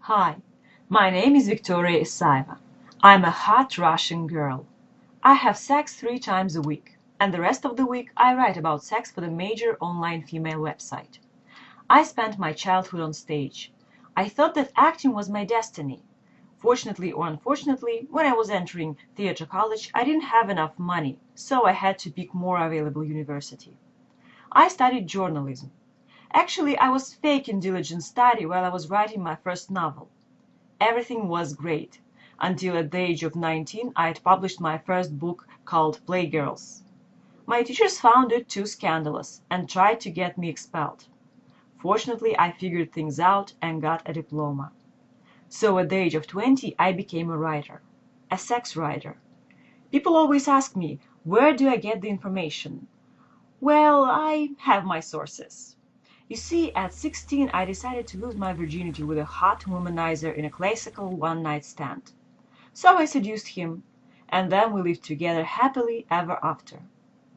Hi, my name is Victoria Isaeva. I'm a hot Russian girl. I have sex 3 times a week, and the rest of the week I write about sex for the major online female website. I spent my childhood on stage. I thought that acting was my destiny. Fortunately or unfortunately, when I was entering theatre college, I didn't have enough money, so I had to pick more available university. I studied journalism. Actually, I was faking diligent study while I was writing my first novel. Everything was great, until at the age of 19 I had published my first book called Playgirls. My teachers found it too scandalous and tried to get me expelled. Fortunately, I figured things out and got a diploma. So at the age of 20 I became a writer, a sex writer. People always ask me, where do I get the information? Well, I have my sources. You see, at 16 I decided to lose my virginity with a hot womanizer in a classical one-night stand. So I seduced him, and then we lived together happily ever after.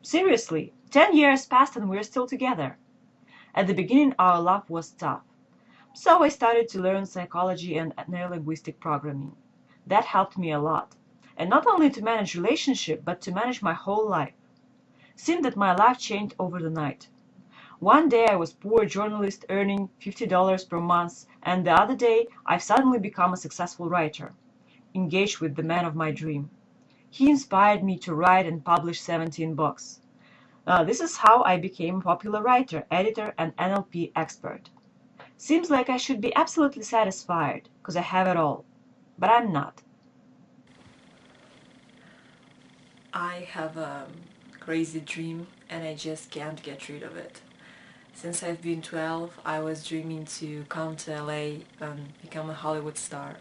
Seriously, 10 years passed and we're still together. At the beginning our love was tough. So I started to learn psychology and neurolinguistic programming. That helped me a lot. And not only to manage relationship, but to manage my whole life. Seemed that my life changed over the night. One day I was poor journalist earning $50 per month, and the other day I've suddenly become a successful writer, engaged with the man of my dream. He inspired me to write and publish 17 books. This is how I became a popular writer, editor, and NLP expert. Seems like I should be absolutely satisfied, because I have it all. But I'm not. I have a crazy dream and I just can't get rid of it. Since I've been 12, I was dreaming to come to LA and become a Hollywood star.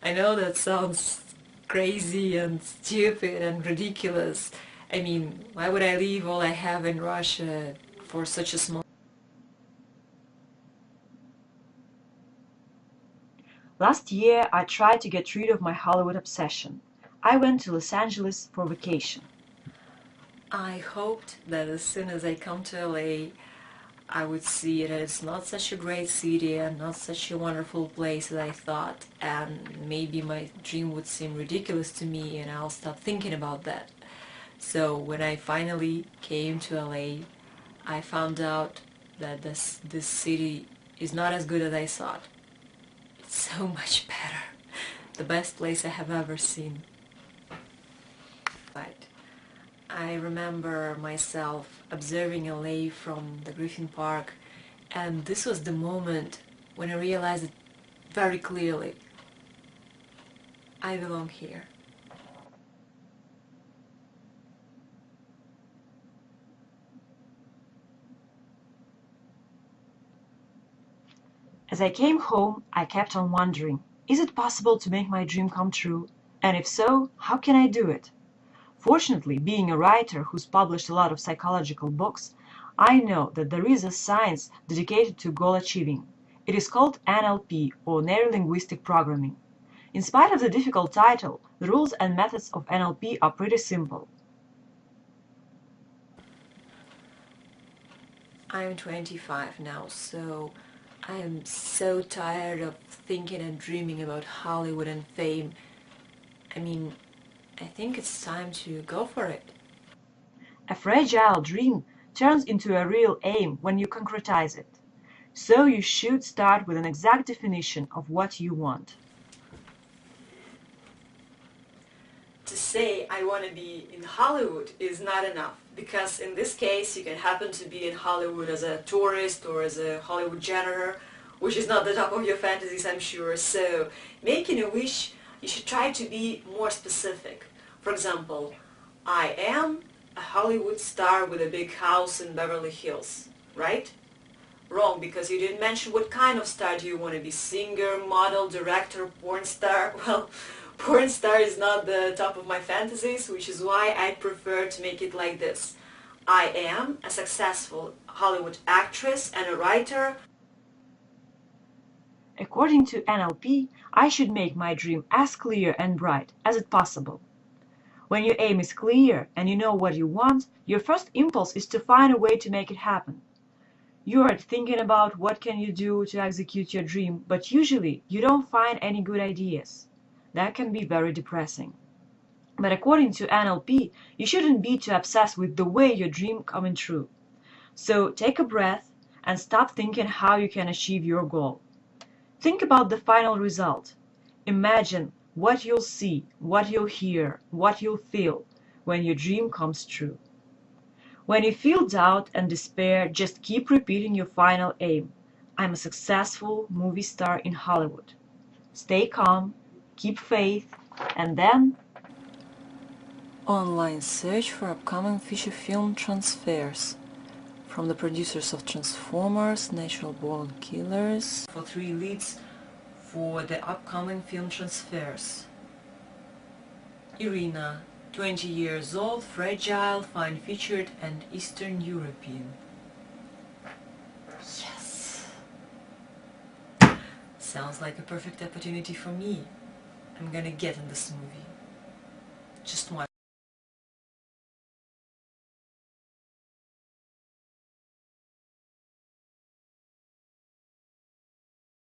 I know that sounds crazy and stupid and ridiculous. I mean, why would I leave all I have in Russia for such a small... Last year I tried to get rid of my Hollywood obsession. I went to Los Angeles for vacation. I hoped that as soon as I come to LA, I would see that it's not such a great city and not such a wonderful place as I thought, and maybe my dream would seem ridiculous to me and I'll stop thinking about that. So when I finally came to LA, I found out that this city is not as good as I thought. It's so much better. The best place I have ever seen. But I remember myself observing LA from the Griffin Park, and this was the moment when I realized it very clearly. I belong here. As I came home, I kept on wondering, is it possible to make my dream come true? And if so, how can I do it? Fortunately, being a writer who's published a lot of psychological books, I know that there is a science dedicated to goal achieving. It is called NLP, or neuro-linguistic programming. In spite of the difficult title, the rules and methods of NLP are pretty simple. I'm 25 now, so I am so tired of thinking and dreaming about Hollywood and fame. I mean, I think it's time to go for it. A fragile dream turns into a real aim when you concretize it. So you should start with an exact definition of what you want. To say I want to be in Hollywood is not enough, because in this case you can happen to be in Hollywood as a tourist or as a Hollywood janitor, which is not the top of your fantasies, I'm sure. So making a wish, you should try to be more specific. For example, I am a Hollywood star with a big house in Beverly Hills, right? Wrong, because you didn't mention what kind of star. Do you want to be singer, model, director, porn star? Well, porn star is not the top of my fantasies, which is why I prefer to make it like this. I am a successful Hollywood actress and a writer. According to NLP, I should make my dream as clear and bright as it possible. When your aim is clear and you know what you want, your first impulse is to find a way to make it happen. You are thinking about what can you do to execute your dream, but usually you don't find any good ideas. That can be very depressing. But according to NLP, you shouldn't be too obsessed with the way your dream coming true. So take a breath and stop thinking how you can achieve your goal. Think about the final result. Imagine what you'll see, what you'll hear, what you'll feel when your dream comes true. When you feel doubt and despair, just keep repeating your final aim. I'm a successful movie star in Hollywood. Stay calm, keep faith, and then online search for upcoming feature film transfers from the producers of Transformers, Natural Born Killers, for 3 leads for the upcoming film transfers. Irina, 20 years old, fragile, fine-featured and Eastern European. Yes! Sounds like a perfect opportunity for me. I'm gonna get in this movie. Just one.